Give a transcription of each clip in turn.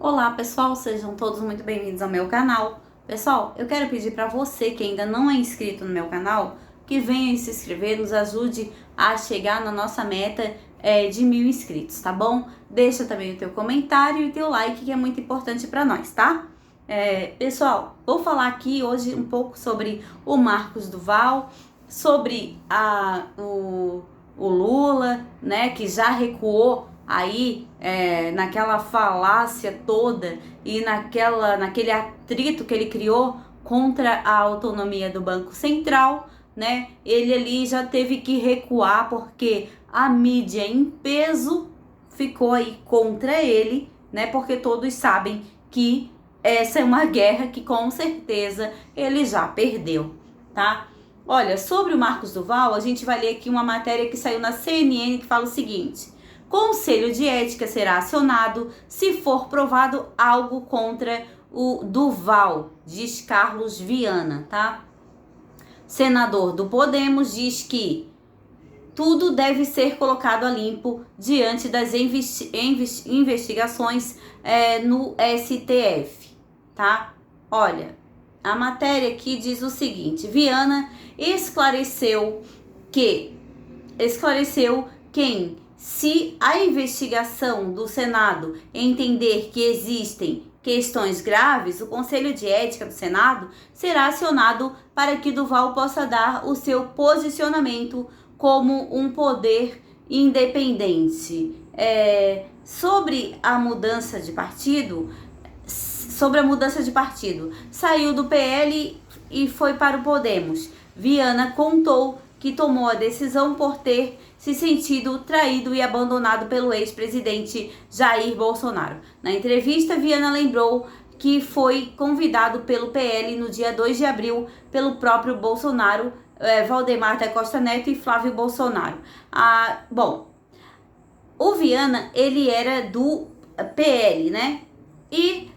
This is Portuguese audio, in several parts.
Olá pessoal, sejam todos muito bem-vindos ao meu canal. Pessoal, eu quero pedir para você que ainda não é inscrito no meu canal, que venha se inscrever, nos ajude a chegar na nossa meta de 1000 inscritos, tá bom? Deixa também o teu comentário e teu like, que é muito importante para nós, tá? Pessoal, vou falar aqui hoje um pouco sobre o Marcos Duval, sobre o Lula, né, que já recuou aí naquela falácia toda e naquele atrito que ele criou contra a autonomia do Banco Central, né? Ele ali já teve que recuar porque a mídia em peso ficou aí contra ele, né? Porque todos sabem que essa é uma guerra que com certeza ele já perdeu, tá? Olha, sobre o Marcos Duval, a gente vai ler aqui uma matéria que saiu na CNN que fala o seguinte: Conselho de Ética será acionado se for provado algo contra o Duval, diz Carlos Viana, tá? Senador do Podemos diz que tudo deve ser colocado a limpo diante das investigações no STF, tá? Olha, a matéria aqui diz o seguinte: Viana esclareceu quem, se a investigação do Senado entender que existem questões graves, o Conselho de Ética do Senado será acionado para que Duval possa dar o seu posicionamento como um poder independente. Sobre a mudança de partido, saiu do PL e foi para o Podemos. Viana contou que tomou a decisão por ter se sentido traído e abandonado pelo ex-presidente Jair Bolsonaro. Na entrevista, Viana lembrou que foi convidado pelo PL no dia 2 de abril pelo próprio Bolsonaro, Valdemar da Costa Neto e Flávio Bolsonaro. Bom, o Viana, ele era do PL, né? E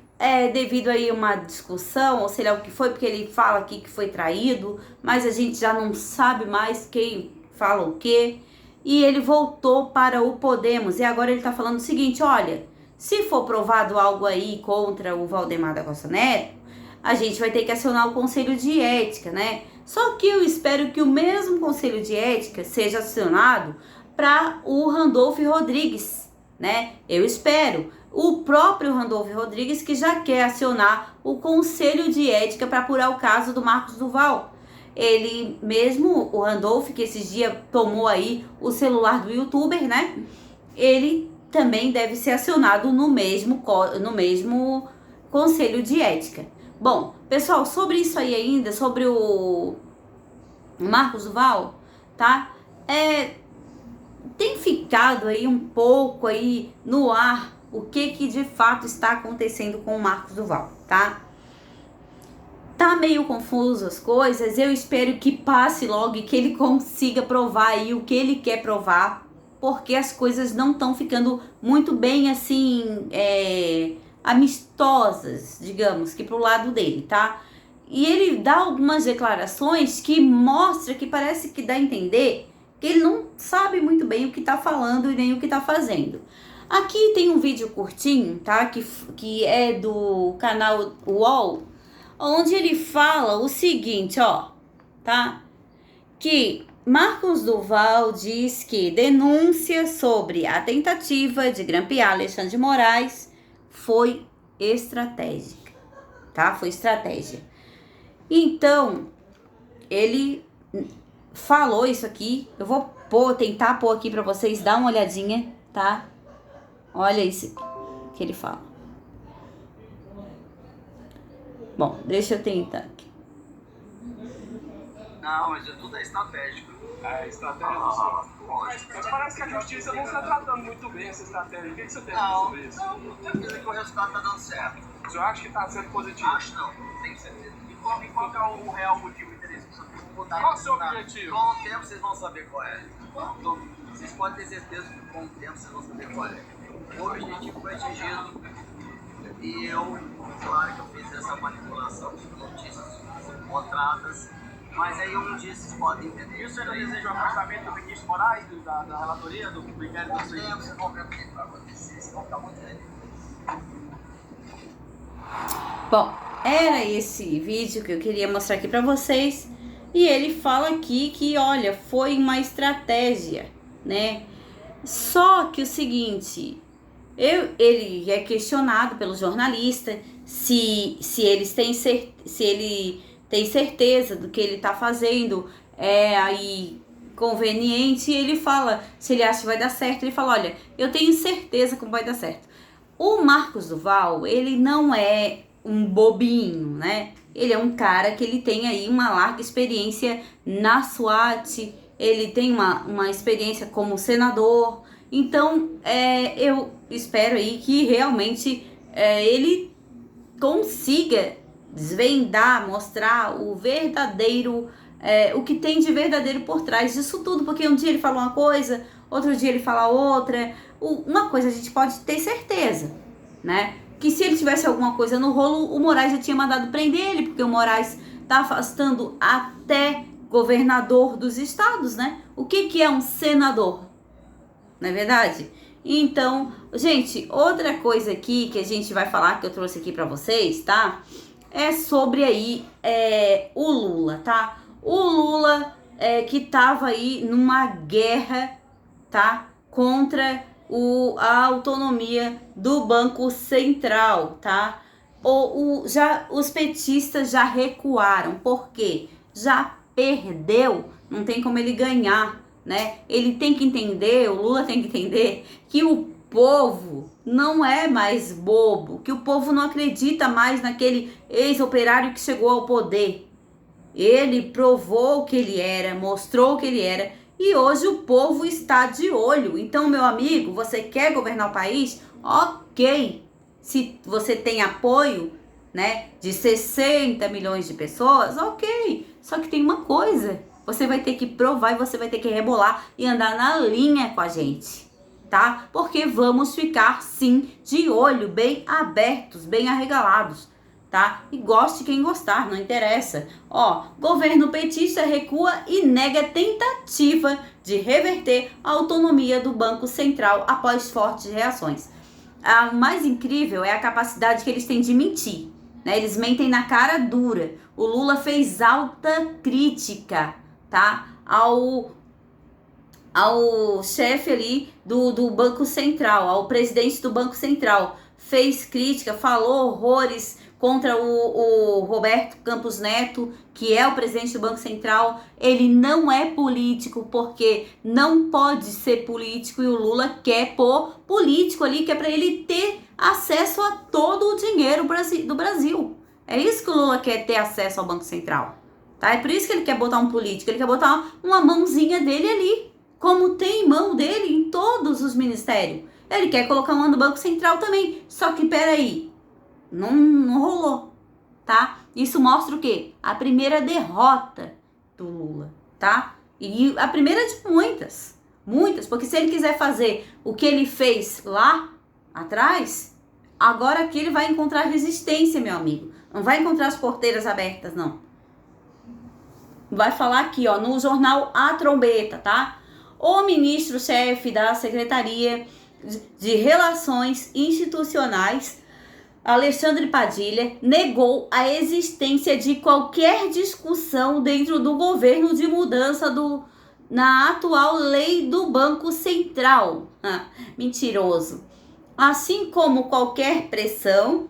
devido aí uma discussão, ou sei lá o que foi, porque ele fala aqui que foi traído, mas a gente já não sabe mais quem fala o quê. E ele voltou para o Podemos, e agora ele tá falando o seguinte: olha, se for provado algo aí contra o Valdemar da Costa Neto, a gente vai ter que acionar o Conselho de Ética, né? Só que eu espero que o mesmo Conselho de Ética seja acionado para o Randolph Rodrigues, né? Eu espero. O próprio Randolph Rodrigues, que já quer acionar o Conselho de Ética para apurar o caso do Marcos Duval. Ele mesmo, o Randolph, que esses dias tomou aí o celular do youtuber, né? Ele também deve ser acionado no mesmo Conselho de Ética. Bom, pessoal, sobre isso aí ainda, sobre o Marcos Duval, tá? Tem ficado aí um pouco aí no ar o que de fato está acontecendo com o Marcos Duval, tá? Tá meio confuso as coisas, eu espero que passe logo e que ele consiga provar aí o que ele quer provar, porque as coisas não estão ficando muito bem assim, amistosas, digamos, que pro lado dele, tá? E ele dá algumas declarações que mostra, que parece que dá a entender que ele não sabe muito bem o que tá falando e nem o que tá fazendo. Aqui tem um vídeo curtinho, tá? Que é do canal UOL, onde ele fala o seguinte, ó, tá? Que Marcos Duval diz que denúncia sobre a tentativa de grampear Alexandre de Moraes foi estratégica, tá? Foi estratégia. Então, ele falou isso aqui, eu vou tentar pôr aqui pra vocês dar uma olhadinha, tá? Olha isso que ele fala. Bom, deixa eu tentar aqui. Não, mas tudo é estratégico. Estratégia do senhor. Mas parece que a justiça não está tratando muito bem essa estratégia. O que você tem sobre isso? Não, eu dizer que o resultado está dando certo. O senhor acha que está sendo positivo? Acho não, tenho certeza. E qual que é o real motivo e interesse? Qual é o seu objetivo? Com o tempo vocês vão saber qual é. Então, vocês podem ter certeza que com o tempo vocês vão saber qual é. O objetivo foi atingido e eu, claro que eu fiz essa manipulação de notícias encontradas, mas aí um dia vocês podem entender. E o senhor deseja o afastamento do ministro Moraes, da relatoria, do inquérito? Com o tempo vocês vão ver o que vai acontecer, vocês vão ficar muito feliz. Bom, era esse vídeo que eu queria mostrar aqui pra vocês. E ele fala aqui que, olha, foi uma estratégia, né? Só que o seguinte, ele é questionado pelo jornalista se ele tem certeza do que ele tá fazendo aí conveniente. E ele fala, se ele acha que vai dar certo, ele fala, olha, eu tenho certeza que vai dar certo. O Marcos Duval, ele não é um bobinho, né? Ele é um cara que ele tem aí uma larga experiência na SWAT, ele tem uma experiência como senador. Então, eu espero aí que realmente ele consiga desvendar, mostrar o verdadeiro, o que tem de verdadeiro por trás disso tudo. Porque um dia ele fala uma coisa, outro dia ele fala outra. Uma coisa a gente pode ter certeza, né? Que se ele tivesse alguma coisa no rolo, o Moraes já tinha mandado prender ele, porque o Moraes tá afastando até governador dos estados, né? O que é um senador? Não é verdade? Então, gente, outra coisa aqui que a gente vai falar, que eu trouxe aqui pra vocês, tá? É sobre aí o Lula, tá? O Lula que tava aí numa guerra, tá? Contra a autonomia do Banco Central, tá? Os petistas já recuaram, porque já perdeu, não tem como ele ganhar, né? Ele tem que entender, o Lula tem que entender que o povo não é mais bobo, que o povo não acredita mais naquele ex-operário que chegou ao poder. Ele provou que ele era, mostrou que ele era, e hoje o povo está de olho. Então, meu amigo, você quer governar o país? Ok. Se você tem apoio, né, de 60 milhões de pessoas, ok. Só que tem uma coisa, você vai ter que provar e você vai ter que rebolar e andar na linha com a gente, tá? Porque vamos ficar, sim, de olho, bem abertos, bem arregalados, tá? E goste quem gostar, não interessa. Ó, governo petista recua e nega tentativa de reverter a autonomia do Banco Central após fortes reações. O mais incrível é a capacidade que eles têm de mentir, né? Eles mentem na cara dura. O Lula fez alta crítica, tá? Ao chefe ali do Banco Central, ao presidente do Banco Central. Fez crítica, falou horrores contra o Roberto Campos Neto, que é o presidente do Banco Central. Ele não é político, porque não pode ser político, e o Lula quer pôr político ali, que é para ele ter acesso a todo o dinheiro do Brasil. É isso que o Lula quer, ter acesso ao Banco Central, tá? É por isso que ele quer botar um político, ele quer botar uma mãozinha dele ali, como tem mão dele em todos os ministérios. Ele quer colocar uma no Banco Central também, só que peraí, não rolou, tá? Isso mostra o quê? A primeira derrota do Lula, tá? E a primeira de muitas, porque se ele quiser fazer o que ele fez lá atrás, agora aqui ele vai encontrar resistência, meu amigo. Não vai encontrar as porteiras abertas, não. Vai falar aqui, ó, no jornal A Trombeta, tá? O ministro-chefe da Secretaria de Relações Institucionais, Alexandre Padilha, negou a existência de qualquer discussão dentro do governo de mudança na atual lei do Banco Central. Mentiroso. Assim como qualquer pressão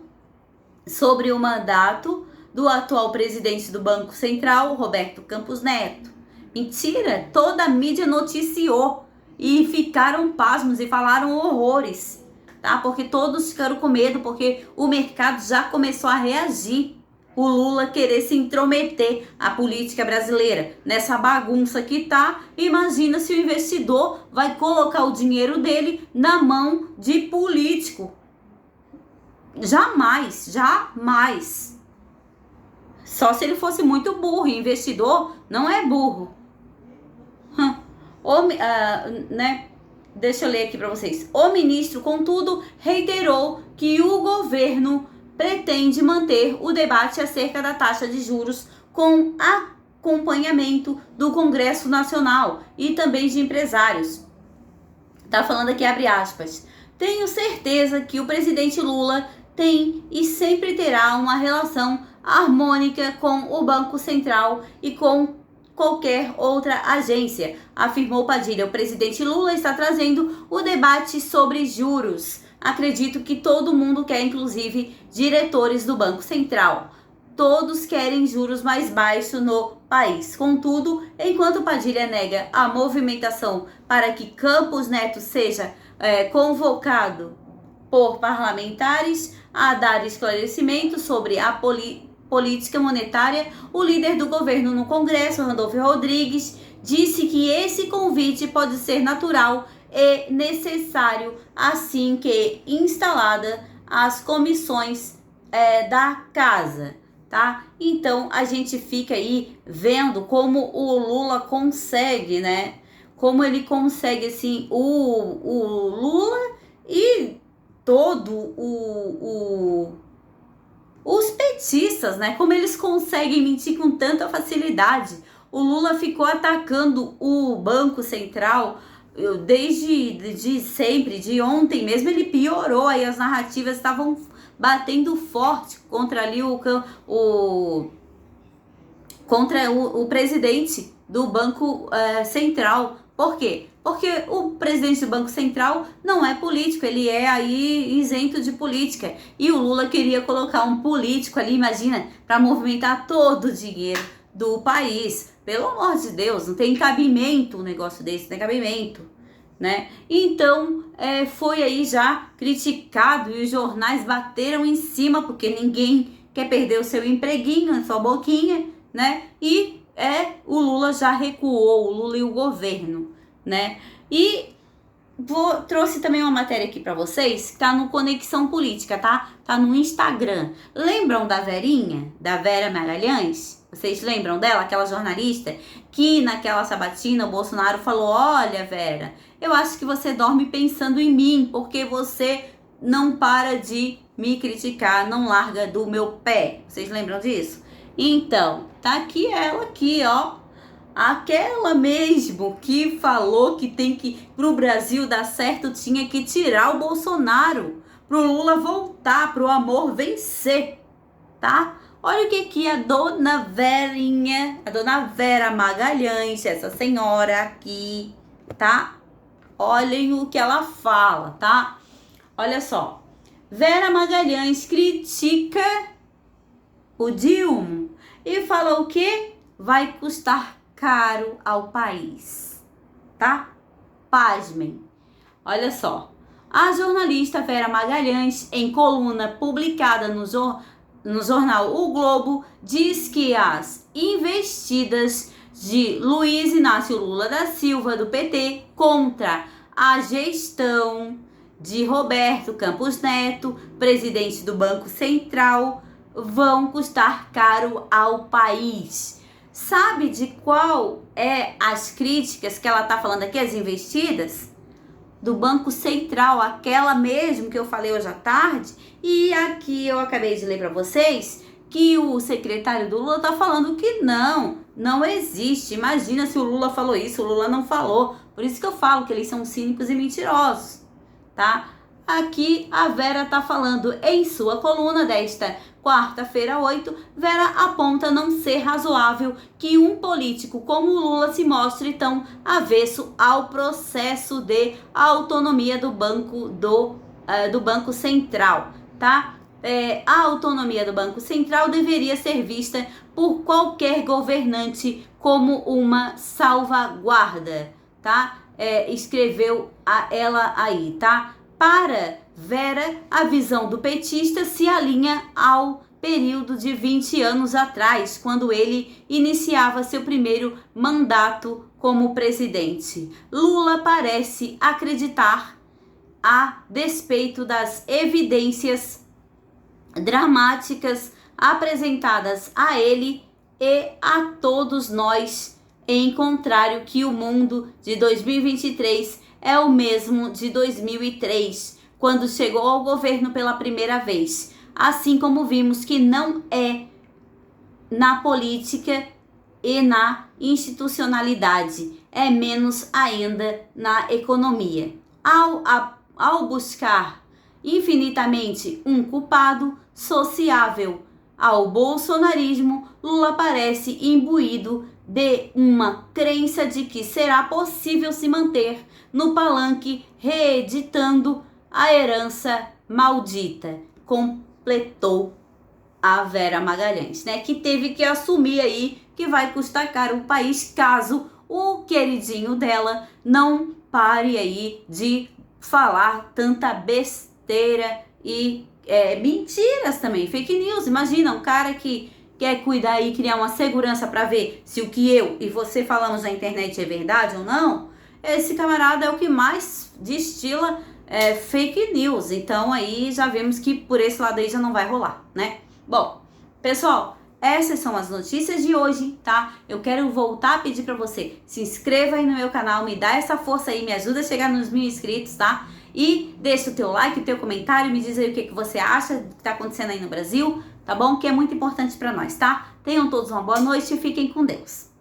sobre o mandato do atual presidente do Banco Central, Roberto Campos Neto. Mentira, toda a mídia noticiou e ficaram pasmos e falaram horrores, tá? Porque todos ficaram com medo, porque o mercado já começou a reagir. O Lula querer se intrometer a política brasileira nessa bagunça que tá. Imagina se o investidor vai colocar o dinheiro dele na mão de político. Jamais, jamais. Só se ele fosse muito burro. E investidor não é burro. Né? Deixa eu ler aqui para vocês. O ministro, contudo, reiterou que o governo pretende manter o debate acerca da taxa de juros com acompanhamento do Congresso Nacional e também de empresários. Tá falando aqui, abre aspas. Tenho certeza que o presidente Lula tem e sempre terá uma relação harmônica com o Banco Central e com qualquer outra agência, afirmou Padilha. O presidente Lula está trazendo o debate sobre juros. Acredito que todo mundo quer, inclusive diretores do Banco Central. Todos querem juros mais baixos no país. Contudo, enquanto Padilha nega a movimentação para que Campos Neto seja convocado por parlamentares a dar esclarecimentos sobre a política monetária, o líder do governo no Congresso, Randolfo Rodrigues, disse que esse convite pode ser natural e necessário assim que instalada as comissões da casa. Tá? Então a gente fica aí vendo como o Lula consegue, né? Como ele consegue, assim, o Lula e todo os petistas, né? Como eles conseguem mentir com tanta facilidade. O Lula ficou atacando o Banco Central desde sempre, de ontem mesmo. Ele piorou, aí as narrativas estavam batendo forte contra ali contra o presidente do Banco Central. Por quê? Porque o presidente do Banco Central não é político, ele é aí isento de política. E o Lula queria colocar um político ali, imagina, para movimentar todo o dinheiro do país. Pelo amor de Deus, não tem cabimento um negócio desse, não tem cabimento. Né? Então foi aí já criticado e os jornais bateram em cima porque ninguém quer perder o seu empreguinho, a sua boquinha, né? E o Lula já recuou, o Lula e o governo, né? E trouxe também uma matéria aqui para vocês que tá no Conexão Política, tá? Tá no Instagram. Lembram da Verinha, da Vera Magalhães? Vocês lembram dela, aquela jornalista que naquela sabatina o Bolsonaro falou: olha, Vera, eu acho que você dorme pensando em mim, porque você não para de me criticar, não larga do meu pé. Vocês lembram disso? Então, tá aqui ela aqui, ó. Aquela mesmo que falou que pro Brasil dar certo, tinha que tirar o Bolsonaro, pro Lula voltar, pro amor vencer, tá? Olha o que a dona Verinha, a dona Vera Magalhães, essa senhora aqui, tá? Olhem o que ela fala, tá? Olha só. Vera Magalhães critica o Dilma e fala o quê? Vai custar caro ao país, tá? Pasmem. Olha só. A jornalista Vera Magalhães, em coluna publicada no jornal O Globo, diz que as investidas de Luiz Inácio Lula da Silva, do PT, contra a gestão de Roberto Campos Neto, presidente do Banco Central, vão custar caro ao país. Sabe de qual as críticas que ela tá falando aqui, as investidas? Do Banco Central, aquela mesmo que eu falei hoje à tarde. E aqui eu acabei de ler para vocês que o secretário do Lula tá falando que não existe. Imagina se o Lula falou isso, o Lula não falou. Por isso que eu falo que eles são cínicos e mentirosos, tá? Aqui a Vera tá falando em sua coluna desta quarta-feira 8, Vera aponta não ser razoável que um político como o Lula se mostre tão avesso ao processo de autonomia do Banco Central, tá? A autonomia do Banco Central deveria ser vista por qualquer governante como uma salvaguarda, tá? Escreveu ela aí, tá? Para Vera, a visão do petista se alinha ao período de 20 anos atrás, quando ele iniciava seu primeiro mandato como presidente. Lula parece acreditar, a despeito das evidências dramáticas apresentadas a ele e a todos nós, em contrário, que o mundo de 2023 é o mesmo de 2003, quando chegou ao governo pela primeira vez. Assim como vimos que não é na política e na institucionalidade, é menos ainda na economia. Ao buscar infinitamente um culpado sociável. Ao bolsonarismo, Lula parece imbuído de uma crença de que será possível se manter no palanque reeditando a herança maldita, completou a Vera Magalhães, né? Que teve que assumir aí que vai custar caro o país caso o queridinho dela não pare aí de falar tanta besteira e mentiras também, fake news. Imagina um cara que quer cuidar e criar uma segurança para ver se o que eu e você falamos na internet é verdade ou não. Esse camarada é o que mais destila fake news. Então aí já vemos que por esse lado aí já não vai rolar, né? Bom, pessoal, essas são as notícias de hoje, tá? Eu quero voltar a pedir para você, se inscreva aí no meu canal, me dá essa força aí, me ajuda a chegar nos 1000 inscritos, tá? E deixa o teu like, o teu comentário, me diz aí o que você acha do que tá acontecendo aí no Brasil, tá bom? Que é muito importante para nós, tá? Tenham todos uma boa noite e fiquem com Deus.